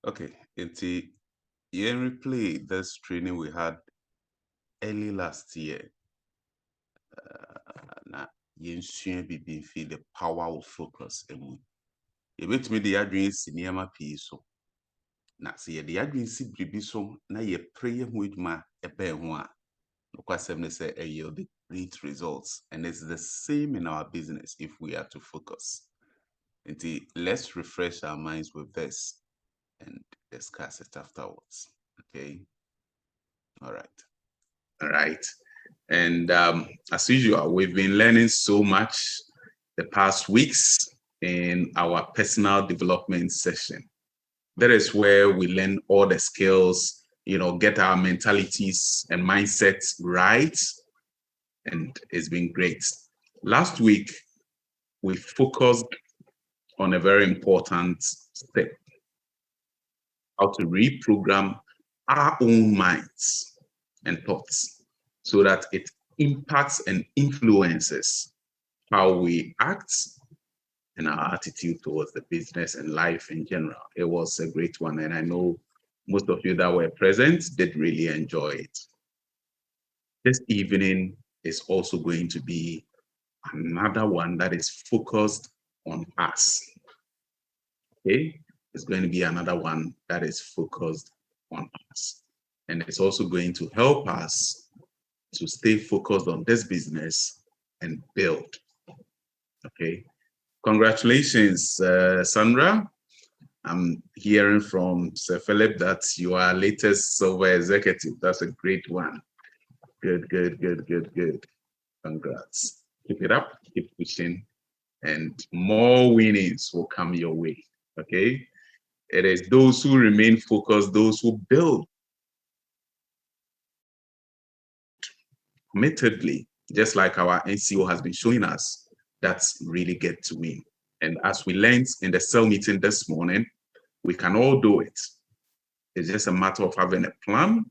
Okay, until you replay this training we had early last year. Na yɛnsua bibi mfi the power of focus mu. Yɛbɛtumi de yɛadwene si nneɛma pii so. Na sɛ yɛde yɛadwene si biribi so na yɛpere yɛ ho adwuma ɛbɛn ho a, nokwasɛm ne sɛ ɛyield great results. And it's the same in our business if we are to focus. Until let's refresh our minds with this and discuss it afterwards. Okay? All right. And as usual, we've been learning so much the past weeks in our personal development session. That is where we learn all the skills, get our mentalities and mindsets right. And it's been great. Last week, we focused on a very important step: how to reprogram our own minds and thoughts so that it impacts and influences how we act and our attitude towards the business and life in general. It was a great one, and I know most of you that were present did really enjoy it. This evening is also going to be another one that is focused on us. Okay? It's going to be another one that is focused on us. And it's also going to help us to stay focused on this business and build. Okay? Congratulations, Sandra. I'm hearing from Sir Philip that you are latest silver executive. That's a great one. Good. Congrats. Keep it up, keep pushing, and more winnings will come your way. Okay? It is those who remain focused, those who build committedly, just like our NCO has been showing us, that's really get to win. And as we learned in the cell meeting this morning, we can all do it. It's just a matter of having a plan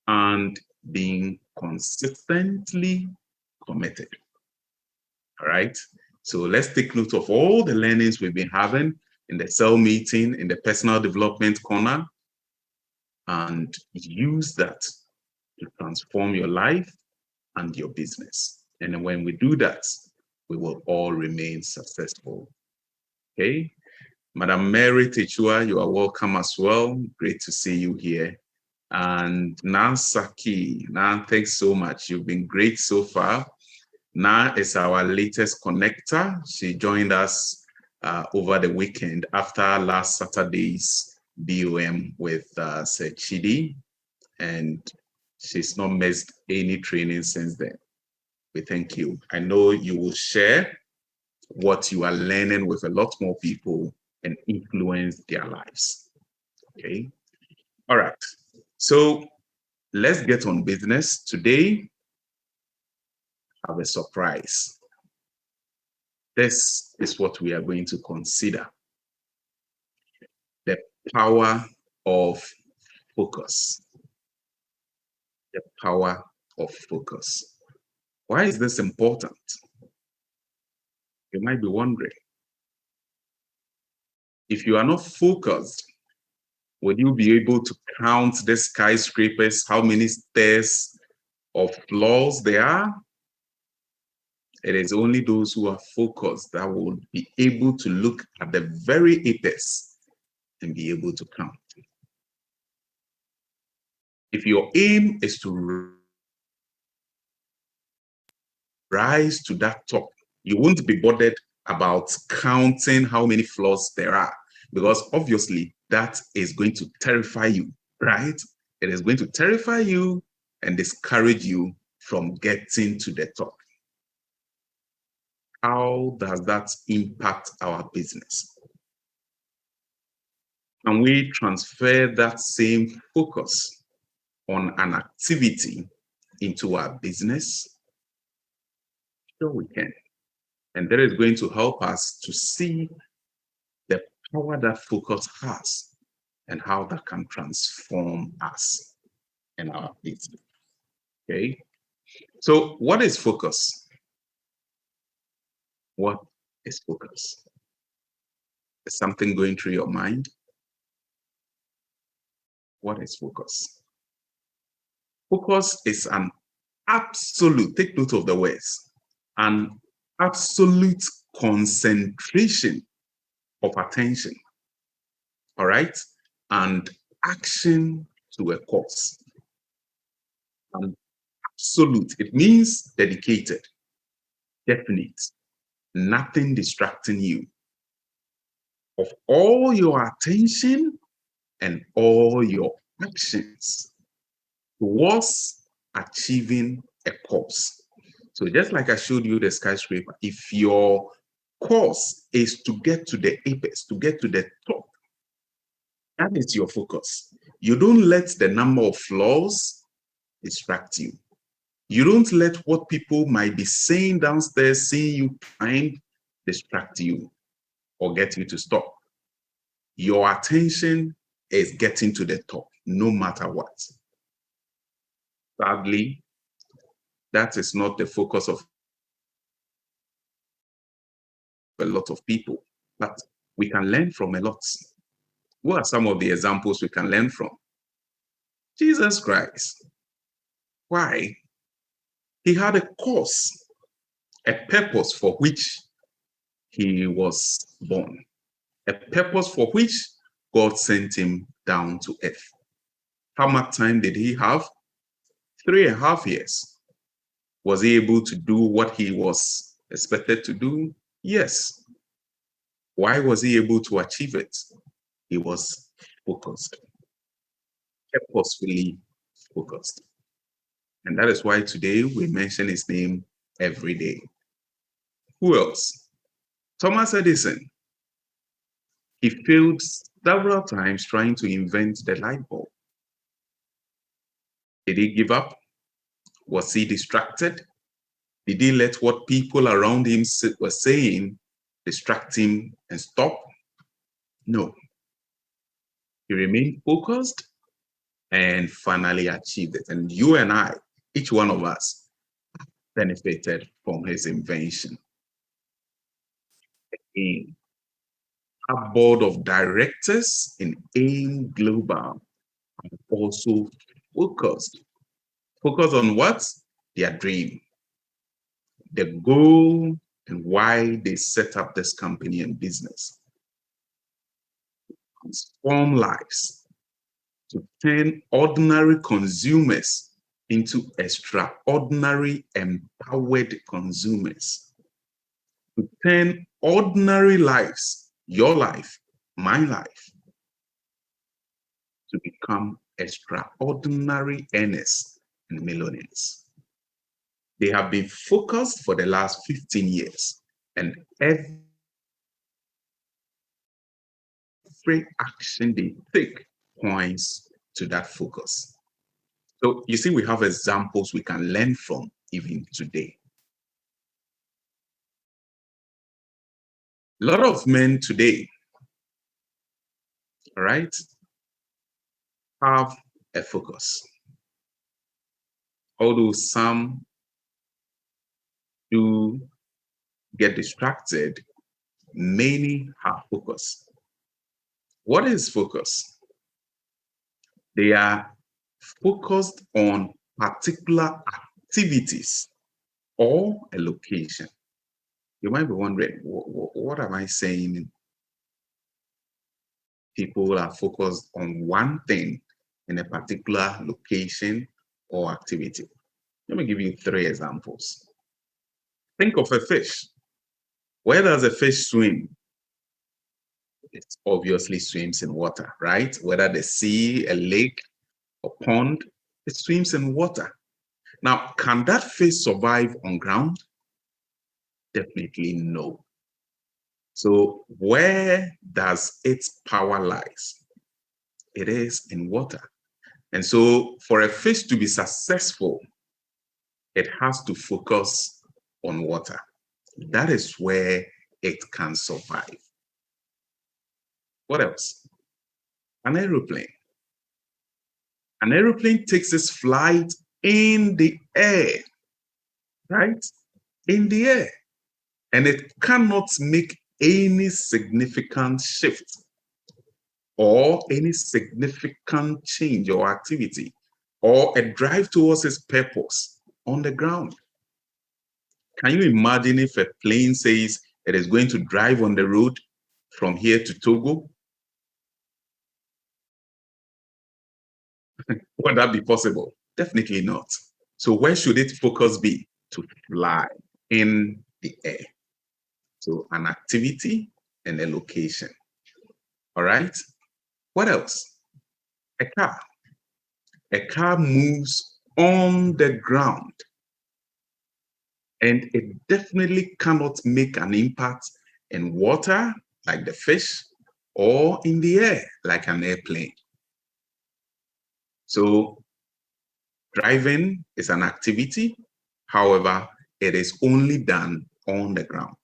and being consistently committed. All right. So let's take note of all the learnings we've been having in the cell meeting, in the personal development corner, and use that to transform your life and your business. And then when we do that, we will all remain successful. Okay. Madam Mary Techua, you are welcome as well. Great to see you here. And Nansaki, thanks so much. You've been great so far. Na is our latest connector. She joined us over the weekend after last Saturday's BOM with Sir Chidi, and she's not missed any training since then. We thank you. I know you will share what you are learning with a lot more people and influence their lives. Okay. All right. So let's get on business. Today, I have a surprise. This is what we are going to consider: the power of focus. The power of focus. Why is this important? You might be wondering. If you are not focused, would you be able to count the skyscrapers, how many stairs of floors there are? It is only those who are focused that will be able to look at the very apex and be able to count. If your aim is to rise to that top, you won't be bothered about counting how many floors there are, because obviously that is going to terrify you, right? It is going to terrify you and discourage you from getting to the top. How does that impact our business? Can we transfer that same focus on an activity into our business? Sure, we can. And that is going to help us to see the power that focus has and how that can transform us and our business. Okay. So what is focus? What is focus? Is something going through your mind? What is focus? Focus is an absolute, take note of the words, an absolute concentration of attention, all right, and action to a cause. An absolute, it means dedicated, definite, nothing distracting you, of all your attention and all your actions towards achieving a cause. So just like I showed you the skyscraper, if your course is to get to the apex, to get to the top, that is your focus. You don't let the number of floors distract you. You don't let what people might be saying downstairs, seeing you climb, distract you or get you to stop. Your attention is getting to the top, no matter what. Sadly, that is not the focus of a lot of people, but we can learn from a lot. What are some of the examples we can learn from? Jesus Christ. Why? He had a cause, a purpose for which he was born, a purpose for which God sent him down to earth. How much time did he have? 3.5 years. Was he able to do what he was expected to do? Yes. Why was he able to achieve it? He was focused, purposefully focused. And that is why today we mention his name every day. Who else? Thomas Edison. He failed several times trying to invent the light bulb. Did he give up? Was he distracted? Did he let what people around him were saying distract him and stop? No. He remained focused and finally achieved it. And you and I, each one of us, benefited from his invention. Again, a board of directors in AIM Global are also focused. Focused on what? Their dream, the goal, and why they set up this company and business. Transform lives, to turn ordinary consumers into extraordinary empowered consumers, to turn ordinary lives, your life, my life, to become extraordinary earners and millionaires. They have been focused for the last 15 years, and every action they take points to that focus. So you see, we have examples we can learn from even today. A lot of men today, all right, have a focus. Although some do get distracted, many have focus. What is focus? They are focused on particular activities or a location. You might be wondering, what am I saying? People are focused on one thing in a particular location or activity. Let me give you 3 examples. Think of a fish. Where does a fish swim? It obviously swims in water, right? Whether the sea, a lake, or pond, it swims in water. Now, can that fish survive on ground? Definitely no. So where does its power lies? It is in water. And so for a fish to be successful, it has to focus on water. That is where it can survive. What else? An aeroplane. An aeroplane takes its flight in the air, right? In the air. And it cannot make any significant shift or any significant change or activity or a drive towards its purpose on the ground. Can you imagine if a plane says it is going to drive on the road from here to Togo? Would that be possible? Definitely not. So where should its focus be? To fly in the air. So an activity and a location. All right. What else? A car. A car moves on the ground, and it definitely cannot make an impact in water like the fish or in the air like an airplane. So driving is an activity. However, it is only done on the ground,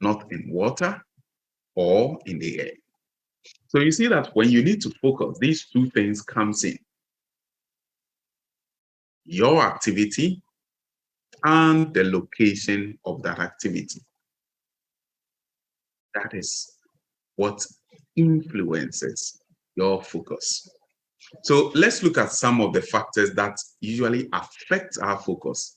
not in water or in the air. So you see that when you need to focus, these two things comes in. Your activity and the location of that activity. That is what influences your focus. So let's look at some of the factors that usually affect our focus.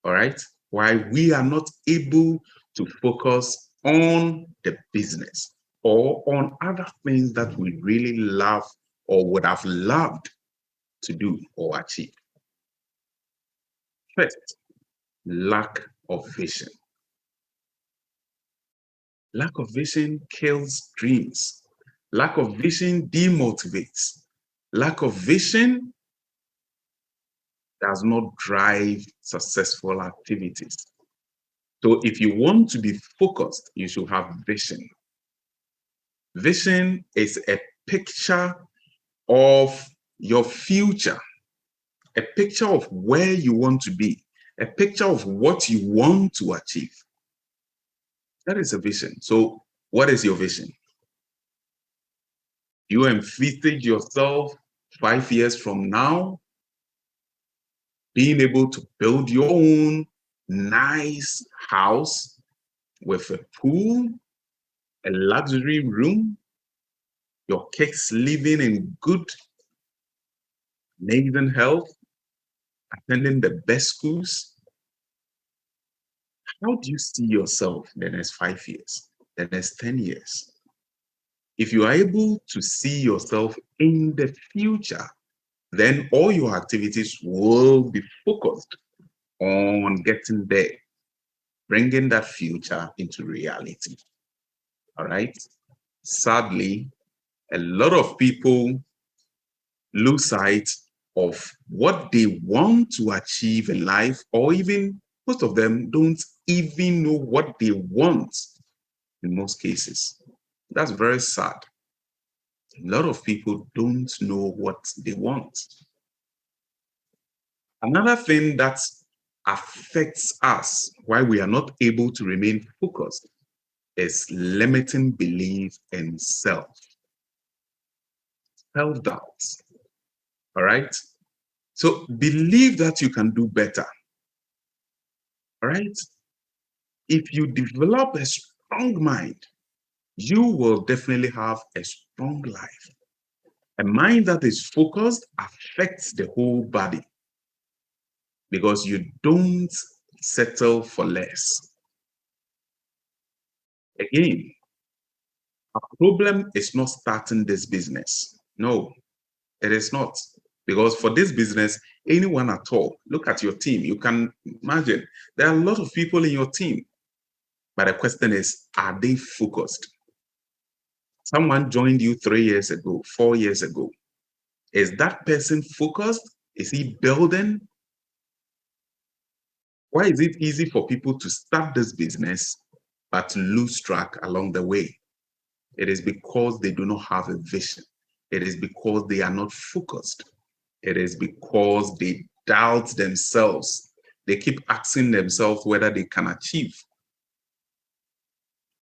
All right. Why we are not able to focus on the business or on other things that we really love or would have loved to do or achieve. First, lack of vision. Lack of vision kills dreams. Lack of vision demotivates. Lack of vision does not drive successful activities. So if you want to be focused, you should have vision. Vision is a picture of your future, a picture of where you want to be, a picture of what you want to achieve. That is a vision. So what is your vision? You envisage yourself 5 years from now being able to build your own nice house with a pool, a luxury room, your kids living in good, amazing health, attending the best schools. How do you see yourself in the next 5 years, the next 10 years? If you are able to see yourself in the future, then all your activities will be focused on getting there, bringing that future into reality. All right. Sadly, a lot of people lose sight of what they want to achieve in life, or even most of them don't even know what they want in most cases. That's very sad. A lot of people don't know what they want. Another thing that affects us, why we are not able to remain focused, is limiting belief in self. Self-doubt. All right? So believe that you can do better. All right? If you develop a strong mind, you will definitely have a strong life. A mind that is focused affects the whole body because you don't settle for less. Again, a problem is not starting this business. No, it is not. Because for this business, anyone at all, look at your team. You can imagine there are a lot of people in your team. But the question is, are they focused? Someone joined you 3 years ago, 4 years ago. Is that person focused? Is he building? Why is it easy for people to start this business but to lose track along the way? It is because they do not have a vision. It is because they are not focused. It is because they doubt themselves. They keep asking themselves whether they can achieve.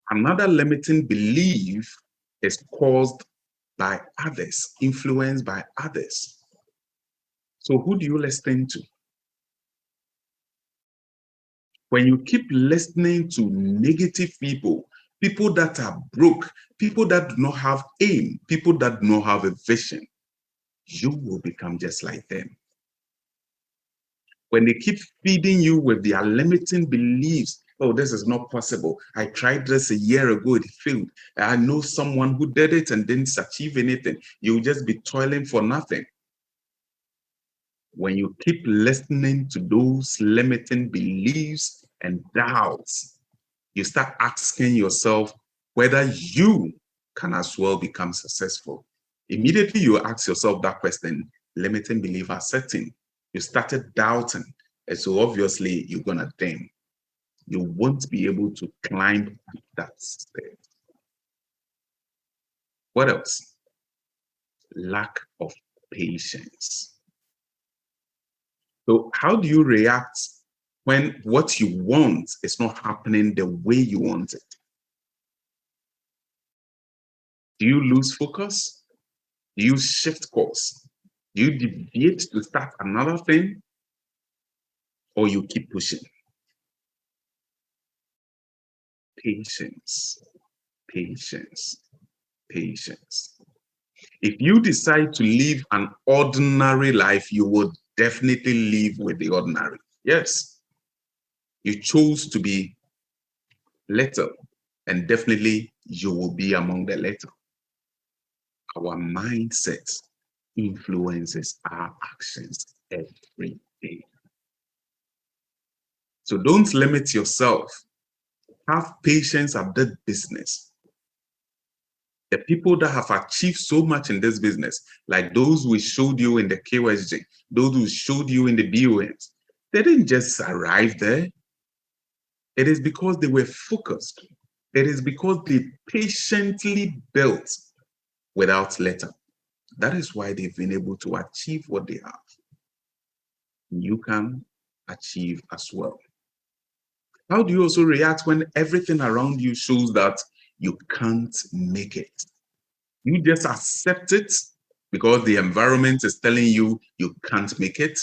Another limiting belief is caused by others, influenced by others. So who do you listen to? When you keep listening to negative people, people that are broke, people that do not have aim, people that do not have a vision, you will become just like them. When they keep feeding you with their limiting beliefs, oh, this is not possible. I tried this a year ago, it failed. I know someone who did it and didn't achieve anything. You'll just be toiling for nothing. When you keep listening to those limiting beliefs and doubts, you start asking yourself whether you can as well become successful. Immediately you ask yourself that question, limiting belief are setting. You started doubting, and so obviously you're gonna dim. You won't be able to climb that stairs. What else? Lack of patience. So how do you react when what you want is not happening the way you want it? Do you lose focus? Do you shift course? Do you deviate to start another thing? Or you keep pushing? Patience, patience, patience. If you decide to live an ordinary life, you will definitely live with the ordinary. Yes, you chose to be little, and definitely you will be among the little. Our mindset influences our actions every day. So don't limit yourself. Have patience at that business. The people that have achieved so much in this business, like those we showed you in the KYSJ, those who showed you in the BONs, they didn't just arrive there. It is because they were focused. It is because they patiently built without let up. That is why they've been able to achieve what they have. You can achieve as well. How do you also react when everything around you shows that you can't make it? You just accept it because the environment is telling you you can't make it?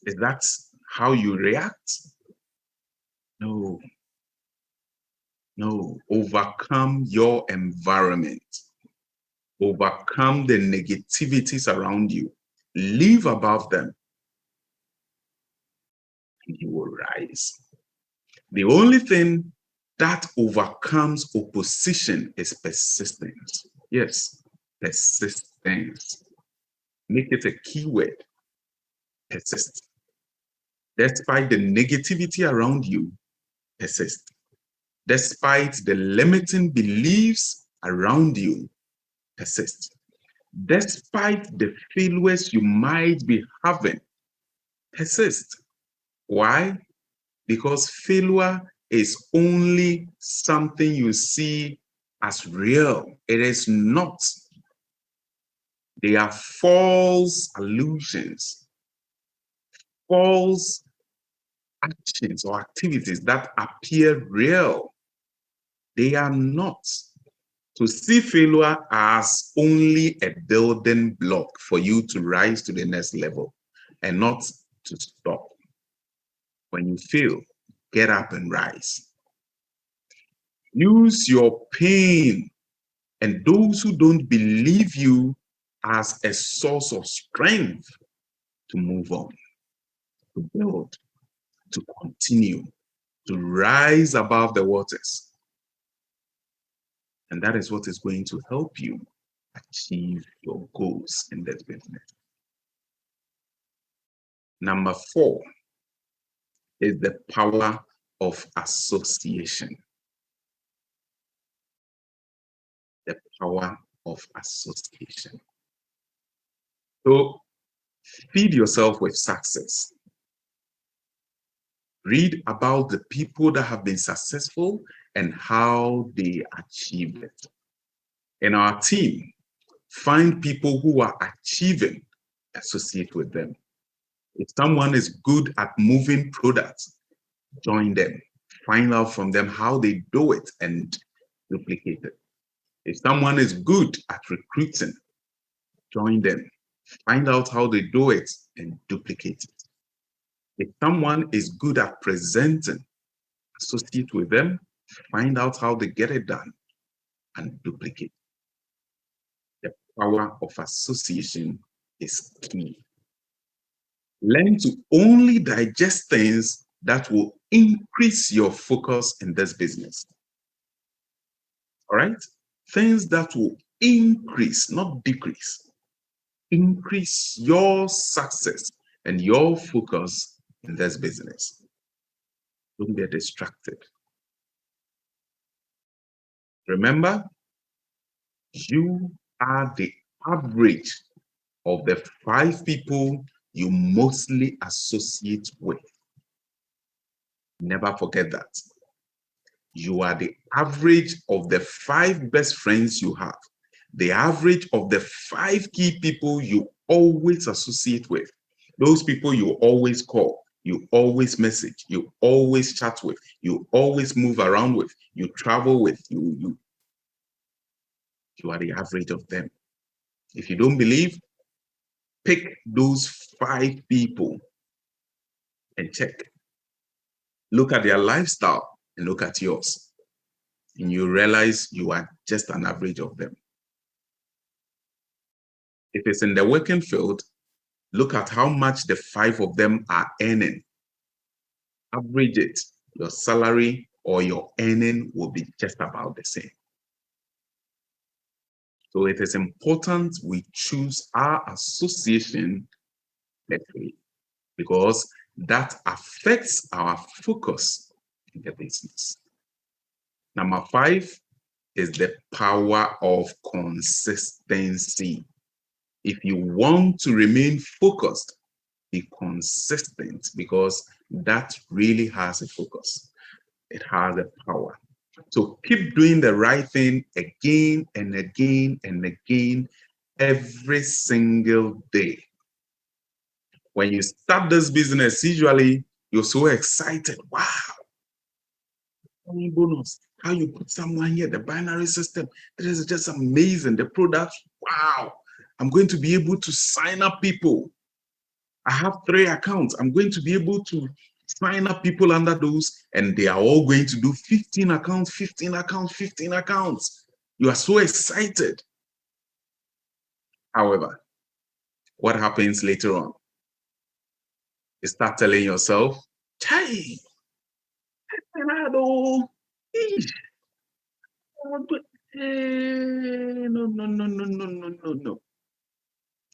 Is that how you react? No. No. Overcome your environment. Overcome the negativities around you. Live above them. And you will rise. The only thing that overcomes opposition is persistence. Yes, persistence. Make it a keyword. Persist. Despite the negativity around you, persist. Despite the limiting beliefs around you, persist. Despite the failures you might be having, persist. Why? Because failure is only something you see as real. It is not. They are false illusions, false actions or activities that appear real. They are not. To see failure as only a building block for you to rise to the next level and not to stop. When you fail, get up and rise. Use your pain and those who don't believe you as a source of strength to move on, to build, to continue, to rise above the waters. And that is what is going to help you achieve your goals in this business. Number 4 is the power of association. The power of association. So feed yourself with success. Read about the people that have been successful and how they achieved it. In our team, find people who are achieving, associate with them. If someone is good at moving products, join them. Find out from them how they do it and duplicate it. If someone is good at recruiting, join them. Find out how they do it and duplicate it. If someone is good at presenting, associate with them Find out how they get it done and duplicate. The power of association is key. Learn to only digest things that will increase your focus in this business. All right? Things that will increase, not decrease. Increase your success and your focus in this business. Don't get distracted. Remember, you are the average of the 5 people you mostly associate with. Never forget that. You are the average of the 5 best friends you have, the average of the 5 key people you always associate with, those people you always call, you always message, you always chat with, you always move around with, you travel with, you are the average of them. If you don't believe, pick those 5 people and check. Look at their lifestyle and look at yours. And you realize you are just an average of them. If it's in the working field, look at how much the 5 of them are earning. Average it. Your salary or your earning will be just about the same. So it is important we choose our association carefully, because that affects our focus in the business. Number 5 is the power of consistency. If you want to remain focused, be consistent, because that really has a focus. It has a power. So keep doing the right thing again and again and again every single day. When you start this business, usually you're so excited. Wow. Bonus. How you put someone here, the binary system. This is just amazing. The product, wow. I'm going to be able to sign up people. I have 3 accounts. I'm going to be able to sign up people under those, and they are all going to do 15 accounts, 15 accounts, 15 accounts. You are so excited. However, what happens later on? You start telling yourself, "Hey, no, no.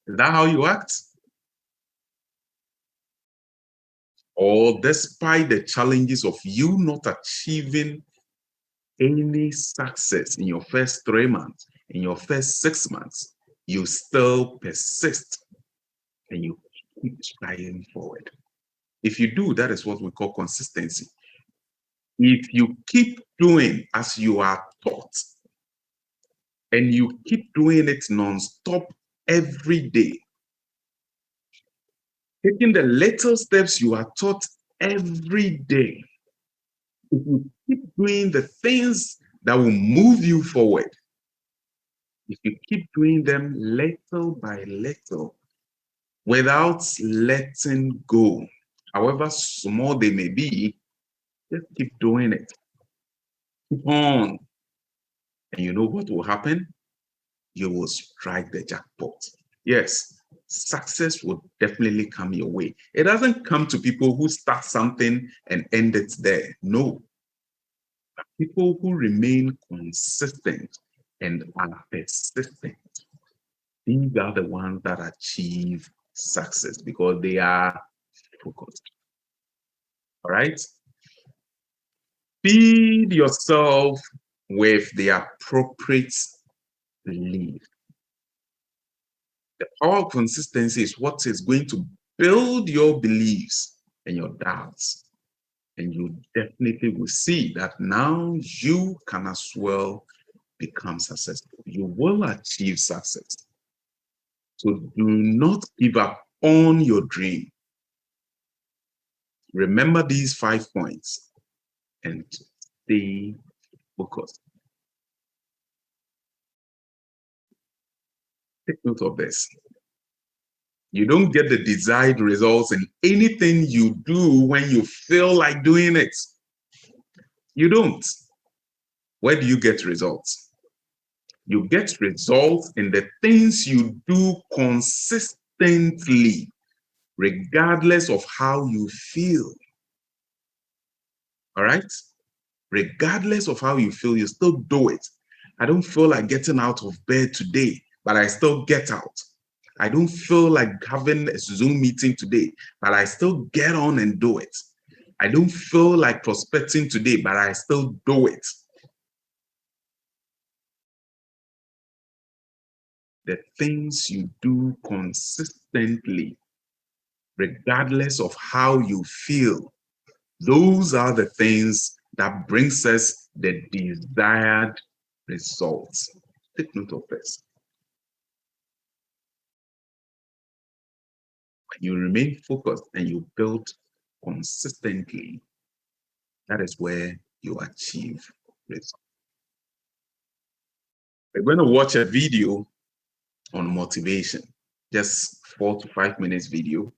Is that how you act? Or despite the challenges of you not achieving any success in your first 3 months, in your first 6 months, you still persist and you keep trying forward. If you do, that is what we call consistency. If you keep doing as you are taught and you keep doing it non-stop every day, taking the little steps you are taught every day, if you keep doing the things that will move you forward, if you keep doing them little by little, without letting go, however small they may be, just keep doing it. Keep on. And you know what will happen? You will strike the jackpot. Yes, success will definitely come your way. It doesn't come to people who start something and end it there. No. People who remain consistent and are persistent, these are the ones that achieve success because they are focused. All right? Feed yourself with the appropriate belief. The power of consistency is what is going to build your beliefs and your doubts. And you definitely will see that now you can as well become successful. You will achieve success. So do not give up on your dream. Remember these 5 points and stay focused. Take note of this. You don't get the desired results in anything you do when you feel like doing it. You don't. Where do you get results? You get results in the things you do consistently, regardless of how you feel. All right? Regardless of how you feel, you still do it. I don't feel like getting out of bed today, but I still get out. I don't feel like having a Zoom meeting today, but I still get on and do it. I don't feel like prospecting today, but I still do it. The things you do consistently, regardless of how you feel, those are the things that brings us the desired results. Take note of this. When you remain focused and you build consistently, that is where you achieve results. We're going to watch a video on motivation, just 4 to 5 minutes video,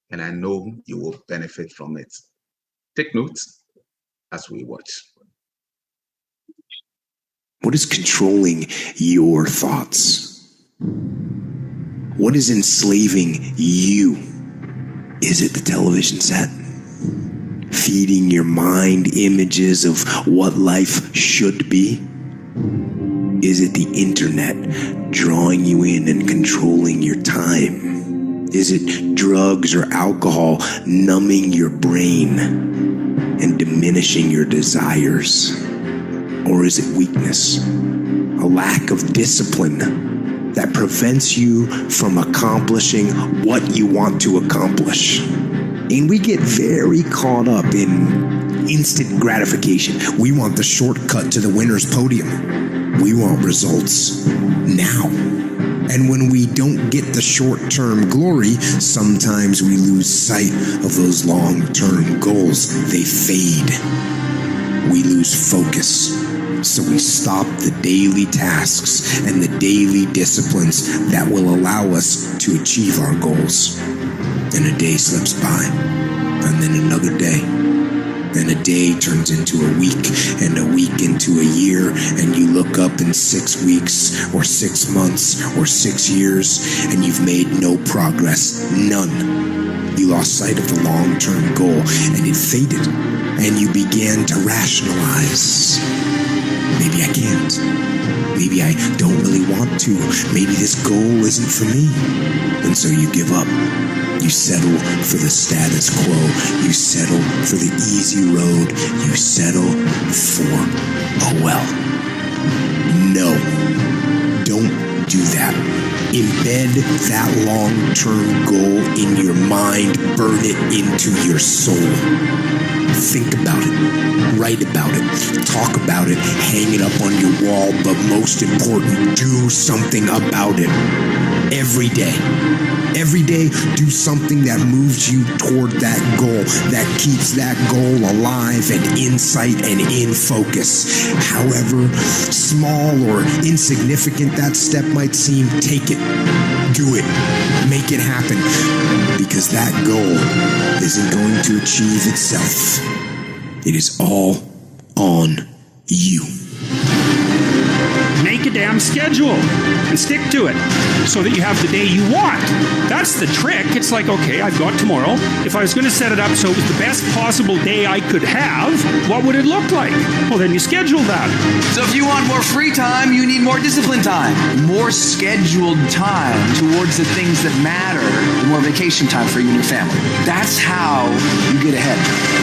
and I know you will benefit from it. Take notes as we watch. What is controlling your thoughts? What is enslaving you? Is it the television set? Feeding your mind images of what life should be? Is it the internet drawing you in and controlling your time? Is it drugs or alcohol numbing your brain and diminishing your desires? Or is it weakness, a lack of discipline that prevents you from accomplishing what you want to accomplish? And we get very caught up in instant gratification. We want the shortcut to the winner's podium. We want results now. And when we don't get the short-term glory, sometimes we lose sight of those long-term goals. They fade. We lose focus. So we stop the daily tasks and the daily disciplines that will allow us to achieve our goals. And a day slips by, and then another day. And a day turns into a week, and a week into a year, and you look up in 6 weeks, or 6 months, or 6 years, and you've made no progress, none. You lost sight of the long-term goal, and it faded, and you began to rationalize. Maybe I can't. Maybe I don't really want to. Maybe this goal isn't for me. And so you give up. You settle for the status quo. You settle for the easy road. You settle for, oh well. No, don't do that. Embed that long-term goal in your mind. Burn it into your soul. Think about it, write about it, talk about it, hang it up on your wall, but most important, do something about it. Every day. Every day, do something that moves you toward that goal, that keeps that goal alive and in sight and in focus. However small or insignificant that step might seem, take it, do it, make it happen, because that goal isn't going to achieve itself. It is all on you. Make a damn schedule and stick to it so that you have the day you want. That's the trick. It's like, okay, I've got tomorrow. If I was going to set it up so it was the best possible day I could have, what would it look like? Well, then you schedule that. So if you want more free time, you need more disciplined time, more scheduled time towards the things that matter, more vacation time for you and your family. That's how you get ahead.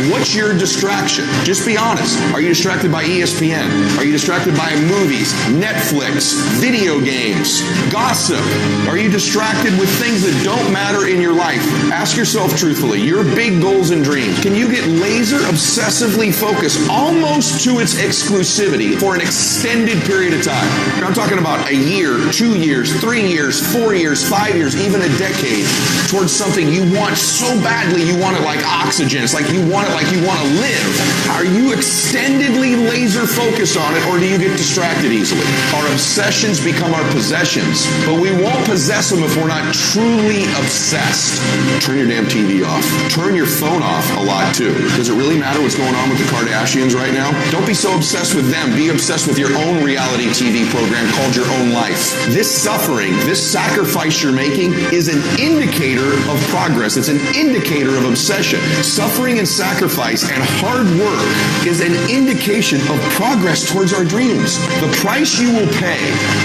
What's your distraction? Just be honest. Are you distracted by ESPN? Are you distracted by movies, Netflix, video games, gossip? Are you distracted with things that don't matter in your life? Ask yourself truthfully, your big goals and dreams, can you get laser obsessively focused almost to its exclusivity for an extended period of time? I'm talking about a year, 2 years, 3 years, 4 years, 5 years, even a decade towards something you want so badly you want it like oxygen. It's like you want it like you want to live. Are you extendedly laser focused on it, or do you get distracted easily? Are obsessions become our possessions, but we won't possess them if we're not truly obsessed. Turn your damn TV off. Turn your phone off a lot too. Does it really matter what's going on with the Kardashians right now? Don't be so obsessed with them. Be obsessed with your own reality TV program called Your Own Life. This suffering, this sacrifice you're making is an indicator of progress. It's an indicator of obsession. Suffering and sacrifice and hard work is an indication of progress towards our dreams. The price you will pay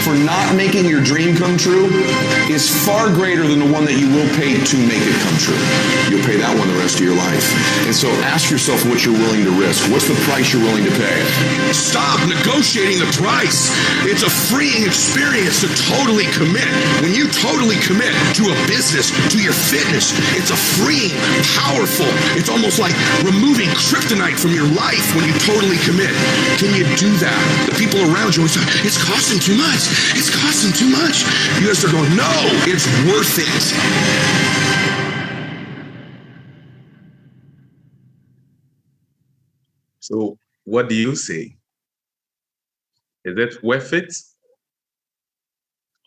for not making your dream come true is far greater than the one that you will pay to make it come true. You'll pay that one the rest of your life. And so ask yourself what you're willing to risk. What's the price you're willing to pay? Stop negotiating the price. It's a freeing experience to totally commit. When you totally commit to a business, to your fitness, it's a freeing, powerful, it's almost like removing kryptonite from your life when you totally commit. Can you do that? The people around you always say, it's costing too much. It's costing too much. You guys are going, no, it's worth it. So what do you say? Is it worth it?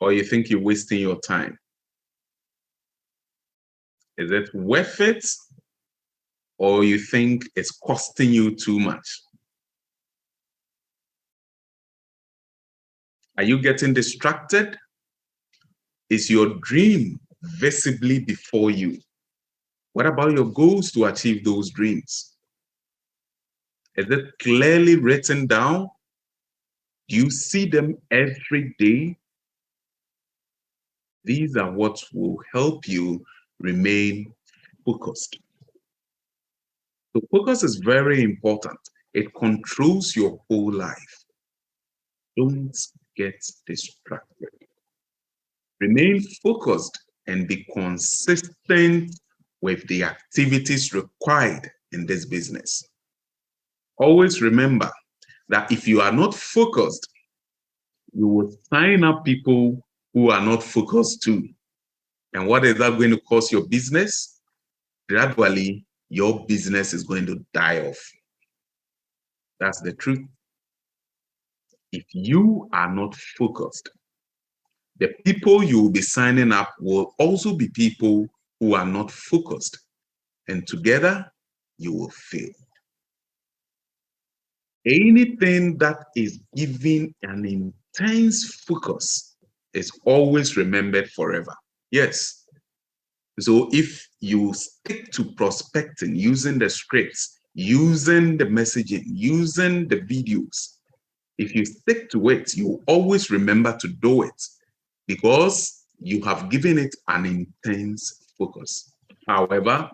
Or you think you're wasting your time? Is it worth it? Or you think it's costing you too much? Are you getting distracted? Is your dream visibly before you? What about your goals to achieve those dreams? Is it clearly written down? Do you see them every day? These are what will help you remain focused. So focus is very important. It controls your whole life. Don't get distracted. Remain focused and be consistent with the activities required in this business. Always remember that if you are not focused, you will sign up people who are not focused too. And what is that going to cost your business? Gradually, your business is going to die off. That's the truth. If you are not focused, the people you will be signing up will also be people who are not focused. And together, you will fail. Anything that is given an intense focus is always remembered forever. Yes. So if you stick to prospecting, using the scripts, using the messaging, using the videos, if you stick to it, you always remember to do it because you have given it an intense focus. However,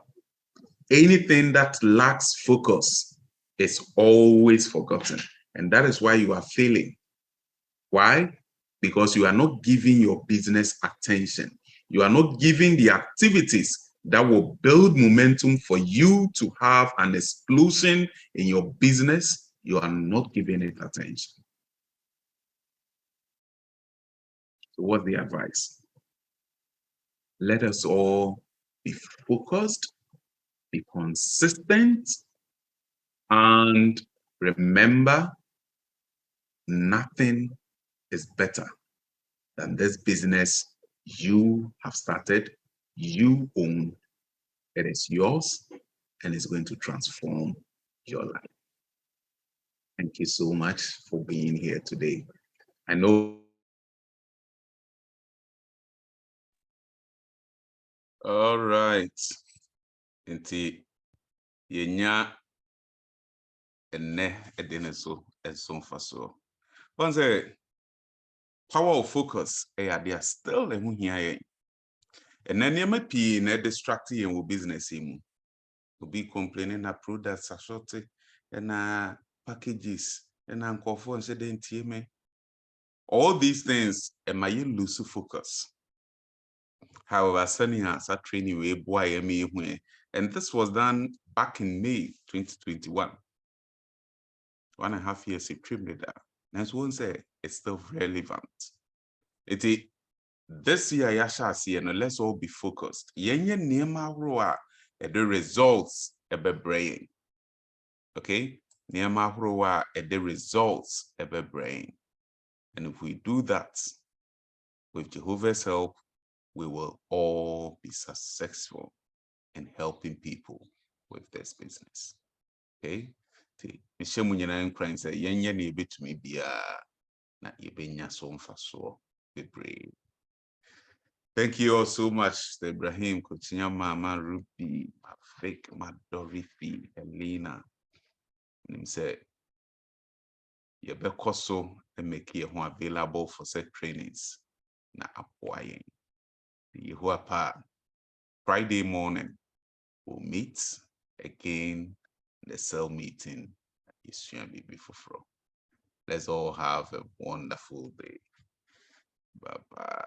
anything that lacks focus is always forgotten. And that is why you are failing. Why? Because you are not giving your business attention. You are not giving the activities that will build momentum for you to have an explosion in your business. You are not giving it attention. So what's the advice? Let us all be focused, be consistent, and remember, nothing is better than this business you have started, you own. It is yours, and it's going to transform your life. Thank you so much for being here today. I know. All right. Inti yenya ene edene so eson faso. Once power of focus they are still here. And then you might be distracted in business him. To be complaining that products are short and packages and uncomfortable and said all these things am I lose focus. However, sending us a training way boy me, and this was done back in May 2021. 1.5 years it trimmed that. Next one say it's still relevant. This year yasha see and let's all be focused. Yenye nema roa the results ebe brain. Okay? Nema roa the results ebe brain. And if we do that, with Jehovah's help, we will all be successful in helping people with this business. Okay? Mishemunyana nyina nkran sɛ yɛnyɛ ne yɛbɛtumi biara na yɛbɛnya so mfasoɔ bebree. Thank you all so much, Ibrahim, Kochinya, Mama, Ruby, Mafik, Madorifi, Helena. And say, you better so and make you available for set trainings. Na appoying. The Yehuapa Friday morning we'll meet again in the cell meeting. Let's all have a wonderful day. Bye bye.